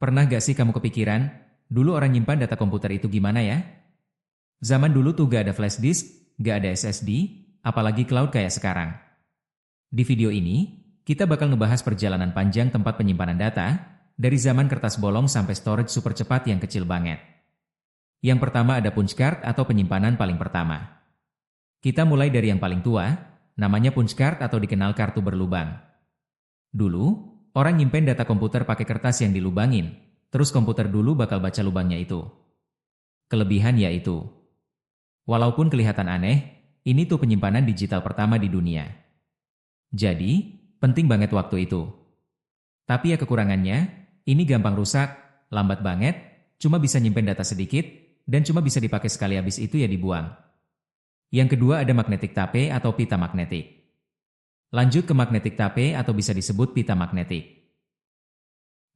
Pernah gak sih kamu kepikiran, dulu orang nyimpan data komputer itu gimana ya? Zaman dulu tuh gak ada flash disk, gak ada SSD, apalagi cloud kayak sekarang. Di video ini, kita bakal ngebahas perjalanan panjang tempat penyimpanan data, dari zaman kertas bolong sampai storage super cepat yang kecil banget. Yang pertama ada punch card atau penyimpanan paling pertama. Kita mulai dari yang paling tua, namanya punch card atau dikenal kartu berlubang. Dulu, orang nyimpen data komputer pakai kertas yang dilubangin, terus komputer dulu bakal baca lubangnya itu. Kelebihan yaitu, walaupun kelihatan aneh, ini tuh penyimpanan digital pertama di dunia. Jadi, penting banget waktu itu. Tapi ya kekurangannya, ini gampang rusak, lambat banget, cuma bisa nyimpen data sedikit, dan cuma bisa dipakai sekali habis itu ya dibuang. Yang kedua ada magnetic tape atau pita magnetik. Lanjut ke magnetic tape atau bisa disebut pita magnetik.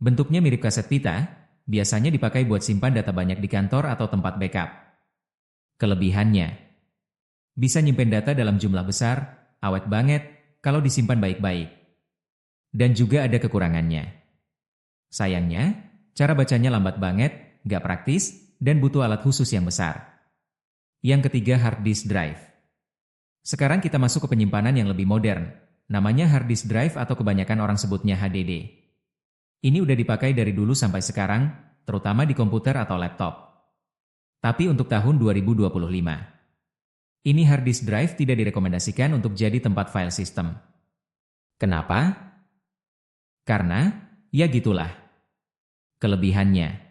Bentuknya mirip kaset pita, biasanya dipakai buat simpan data banyak di kantor atau tempat backup. Kelebihannya, bisa nyimpen data dalam jumlah besar, awet banget, kalau disimpan baik-baik. Dan juga ada kekurangannya. Sayangnya, cara bacanya lambat banget, gak praktis, dan butuh alat khusus yang besar. Yang ketiga hard disk drive. Sekarang kita masuk ke penyimpanan yang lebih modern, namanya hard disk drive atau kebanyakan orang sebutnya HDD. Ini udah dipakai dari dulu sampai sekarang, terutama di komputer atau laptop. Tapi untuk tahun 2025. Ini hard disk drive tidak direkomendasikan untuk jadi tempat file system. Kenapa? Karena, ya gitulah. Kelebihannya,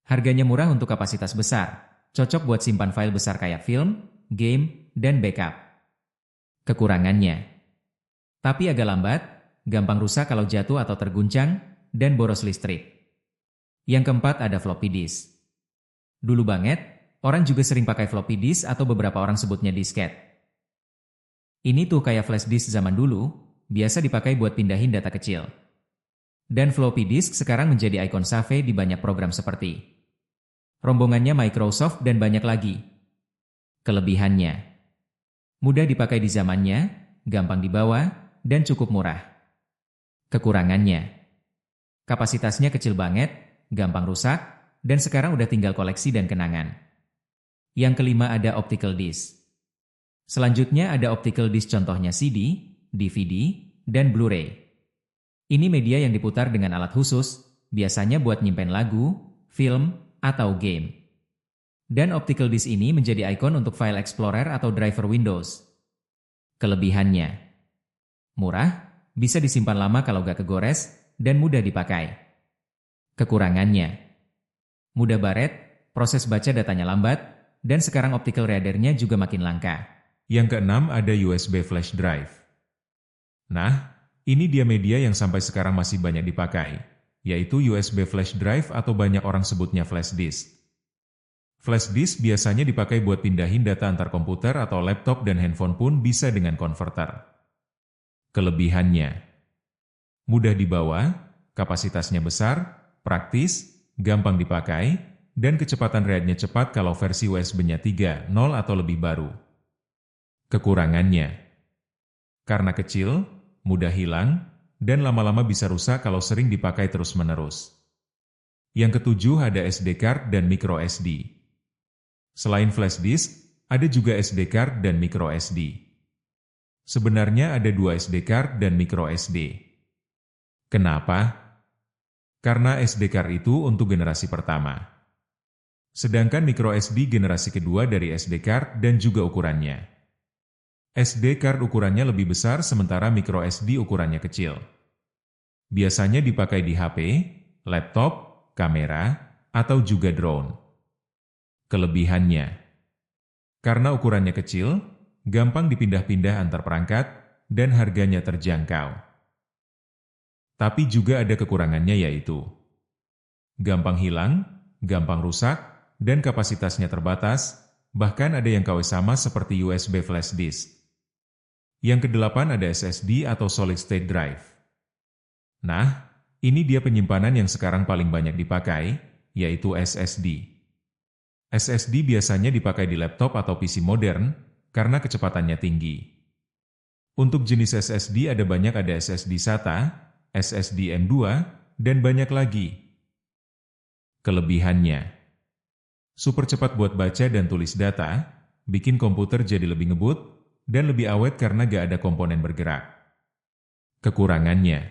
harganya murah untuk kapasitas besar, cocok buat simpan file besar kayak film, game, dan backup. Kekurangannya, tapi agak lambat, gampang rusak kalau jatuh atau terguncang, dan boros listrik. Yang keempat ada floppy disk. Dulu banget, orang juga sering pakai floppy disk atau beberapa orang sebutnya disket. Ini tuh kayak flash disk zaman dulu, biasa dipakai buat pindahin data kecil. Dan floppy disk sekarang menjadi ikon save di banyak program seperti rombongannya Microsoft dan banyak lagi. Kelebihannya, mudah dipakai di zamannya, gampang dibawa, dan cukup murah. Kekurangannya, kapasitasnya kecil banget, gampang rusak, dan sekarang udah tinggal koleksi dan kenangan. Yang kelima ada optical disc. Selanjutnya ada optical disc contohnya CD, DVD, dan Blu-ray. Ini media yang diputar dengan alat khusus, biasanya buat nyimpen lagu, film, atau game. Dan optical disc ini menjadi ikon untuk file explorer atau driver Windows. Kelebihannya, murah, bisa disimpan lama kalau gak kegores, dan mudah dipakai. Kekurangannya, mudah baret, proses baca datanya lambat, dan sekarang optical readernya juga makin langka. Yang keenam ada USB flash drive. Nah, ini dia media yang sampai sekarang masih banyak dipakai, yaitu USB flash drive atau banyak orang sebutnya flash disk. Flash disk biasanya dipakai buat pindahin data antar komputer atau laptop dan handphone pun bisa dengan konverter. Kelebihannya, mudah dibawa, kapasitasnya besar, praktis, gampang dipakai, dan kecepatan readnya cepat kalau versi USB-nya 3.0 atau lebih baru. Kekurangannya, karena kecil, mudah hilang, dan lama-lama bisa rusak kalau sering dipakai terus-menerus. Yang ketujuh ada SD card dan micro SD. Selain flash disk, ada juga SD card dan micro SD. Sebenarnya ada dua SD card dan micro SD. Kenapa? Karena SD card itu untuk generasi pertama. Sedangkan micro SD generasi kedua dari SD card dan juga ukurannya. SD card ukurannya lebih besar sementara micro SD ukurannya kecil. Biasanya dipakai di HP, laptop, kamera, atau juga drone. Kelebihannya, karena ukurannya kecil, gampang dipindah-pindah antar perangkat, dan harganya terjangkau. Tapi juga ada kekurangannya yaitu gampang hilang, gampang rusak, dan kapasitasnya terbatas, bahkan ada yang KW sama seperti USB flash disk. Yang kedelapan ada SSD atau Solid State Drive. Nah, ini dia penyimpanan yang sekarang paling banyak dipakai, yaitu SSD. SSD biasanya dipakai di laptop atau PC modern, karena kecepatannya tinggi. Untuk jenis SSD ada banyak, ada SSD SATA, SSD M2, dan banyak lagi. Kelebihannya: super cepat buat baca dan tulis data, bikin komputer jadi lebih ngebut, dan lebih awet karena gak ada komponen bergerak. Kekurangannya: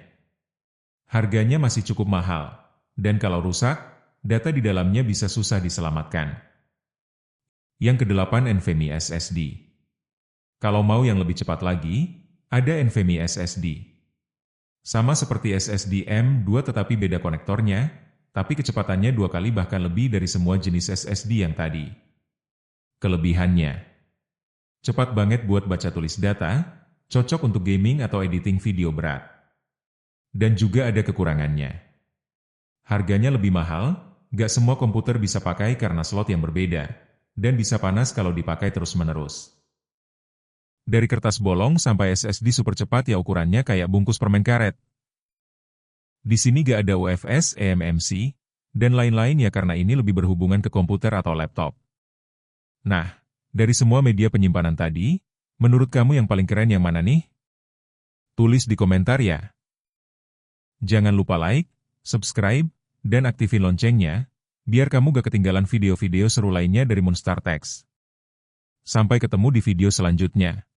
harganya masih cukup mahal, dan kalau rusak, data di dalamnya bisa susah diselamatkan. Yang kedelapan, NVMe SSD. Kalau mau yang lebih cepat lagi, ada NVMe SSD. Sama seperti SSD M.2 tetapi beda konektornya, tapi kecepatannya 2 kali bahkan lebih dari semua jenis SSD yang tadi. Kelebihannya: cepat banget buat baca tulis data, cocok untuk gaming atau editing video berat. Dan juga ada kekurangannya. Harganya lebih mahal, gak semua komputer bisa pakai karena slot yang berbeda, dan bisa panas kalau dipakai terus-menerus. Dari kertas bolong sampai SSD super cepat ya ukurannya kayak bungkus permen karet. Di sini gak ada UFS, eMMC, dan lain-lain ya karena ini lebih berhubungan ke komputer atau laptop. Nah, dari semua media penyimpanan tadi, menurut kamu yang paling keren yang mana nih? Tulis di komentar ya. Jangan lupa like, subscribe, dan aktifin loncengnya, biar kamu gak ketinggalan video-video seru lainnya dari Moonstar Tech. Sampai ketemu di video selanjutnya.